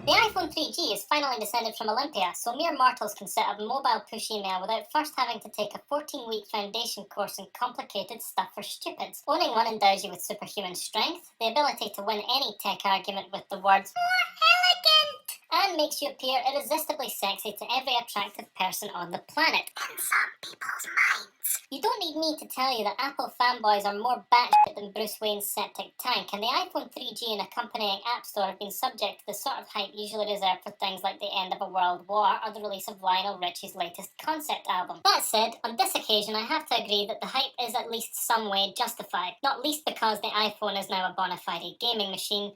The iPhone 3G is finally descended from Olympia, so mere mortals can set up mobile push email without first having to take a 14-week foundation course in complicated stuff for stupids. Owning one endows you with superhuman strength, the ability to win any tech argument with the words "more elegant," and makes you appear irresistibly sexy to every attractive person on the planet. In some people's minds. You don't need me to tell you that Apple fanboys are more batshit than Bruce Wayne's septic tank, and the iPhone 3G and accompanying App Store have been subject to the sort of hype usually reserved for things like the end of a world war or the release of Lionel Richie's latest concept album. That said, on this occasion I have to agree that the hype is at least some way justified, not least because the iPhone is now a bona fide gaming machine,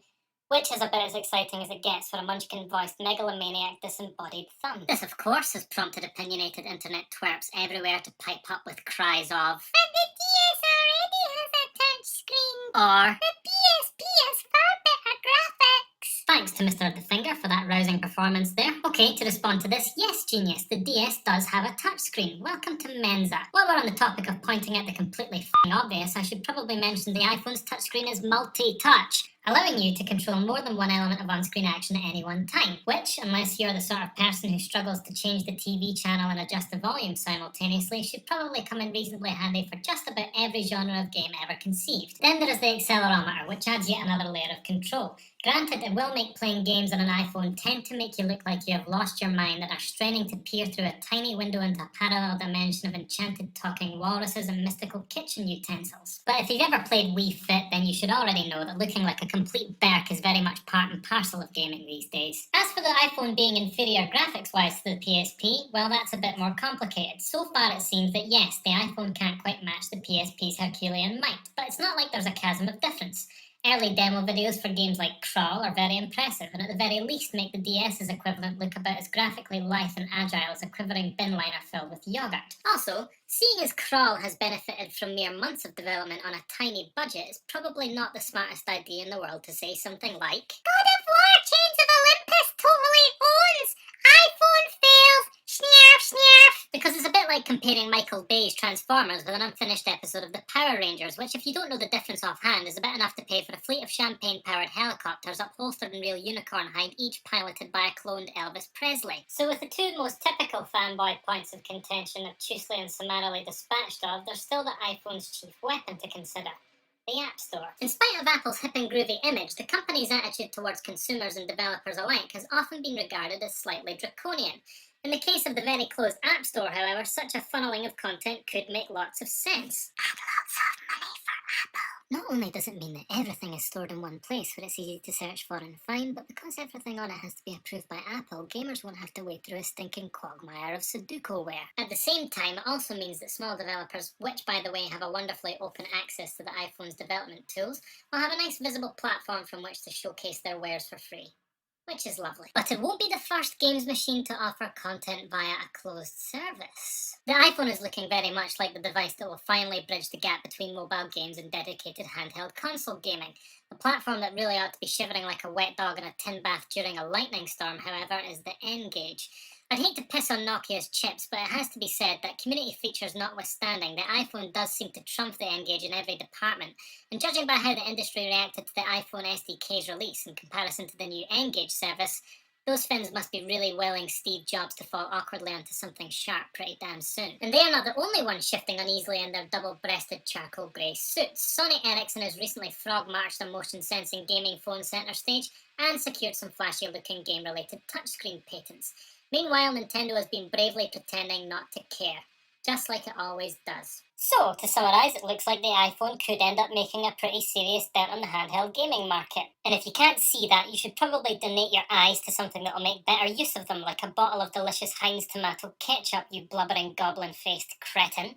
which is about as exciting as it gets for a munchkin-voiced megalomaniac disembodied thumb. This, of course, has prompted opinionated internet twerps everywhere to pipe up with cries of "But the DS already has a touchscreen," or "The PSP has far better graphics." Thanks to Mr. The Finger for that rousing performance there. Okay, to respond to this, yes, genius, the DS does have a touchscreen. Welcome to Mensa. While we're on the topic of pointing out the completely f***ing obvious, I should probably mention the iPhone's touchscreen is multi-touch, allowing you to control more than one element of on-screen action at any one time, which, unless you're the sort of person who struggles to change the TV channel and adjust the volume simultaneously, should probably come in reasonably handy for just about every genre of game ever conceived. Then there is the accelerometer, which adds yet another layer of control. Granted, it will make playing games on an iPhone tend to make you look like you have lost your mind and are straining to peer through a tiny window into a parallel dimension of enchanted talking walruses and mystical kitchen utensils. But if you've ever played Wii Fit, then you should already know that looking like a complete berk is very much part and parcel of gaming these days. As for the iPhone being inferior graphics-wise to the PSP, well, that's a bit more complicated. So far it seems that yes, the iPhone can't quite match the PSP's Herculean might, but it's not like there's a chasm of difference. Early demo videos for games like Crawl are very impressive, and at the very least make the DS's equivalent look about as graphically lithe and agile as a quivering bin liner filled with yogurt. Also, seeing as Crawl has benefited from mere months of development on a tiny budget, it's probably not the smartest idea in the world to say something like God of War Chains of Olympus totally owns! iPhone fails! Snarf, snarf! Because it's a bit like comparing Michael Bay's Transformers with an unfinished episode of the Power Rangers, which if you don't know the difference offhand is about enough to pay for a fleet of champagne-powered helicopters upholstered in real unicorn hide, each piloted by a cloned Elvis Presley. So with the two most typical fanboy points of contention obtusely and summarily dispatched of, there's still the iPhone's chief weapon to consider: the App Store. In spite of Apple's hip and groovy image, the company's attitude towards consumers and developers alike has often been regarded as slightly draconian. In the case of the very closed App Store, however, such a funneling of content could make lots of sense. And lots of money for Apple. Not only does it mean that everything is stored in one place where it's easy to search for and find, but because everything on it has to be approved by Apple, gamers won't have to wade through a stinking quagmire of Sudoku-ware. At the same time, it also means that small developers, which by the way have a wonderfully open access to the iPhone's development tools, will have a nice visible platform from which to showcase their wares for free. Which is lovely. But it won't be the first games machine to offer content via a closed service. The iPhone is looking very much like the device that will finally bridge the gap between mobile games and dedicated handheld console gaming. The platform that really ought to be shivering like a wet dog in a tin bath during a lightning storm, however, is the N-Gage. I'd hate to piss on Nokia's chips, but it has to be said that community features notwithstanding, the iPhone does seem to trump the N-Gage in every department, and judging by how the industry reacted to the iPhone SDK's release in comparison to the new N-Gage service, those fins must be really willing Steve Jobs to fall awkwardly onto something sharp pretty damn soon. And they are not the only ones shifting uneasily in their double-breasted charcoal grey suits. Sony Ericsson has recently frog-marched a motion-sensing gaming phone centre stage and secured some flashy-looking game-related touchscreen patents. Meanwhile, Nintendo has been bravely pretending not to care, just like it always does. So, to summarise, it looks like the iPhone could end up making a pretty serious dent on the handheld gaming market. And if you can't see that, you should probably donate your eyes to something that will make better use of them, like a bottle of delicious Heinz tomato ketchup, you blubbering goblin-faced cretin.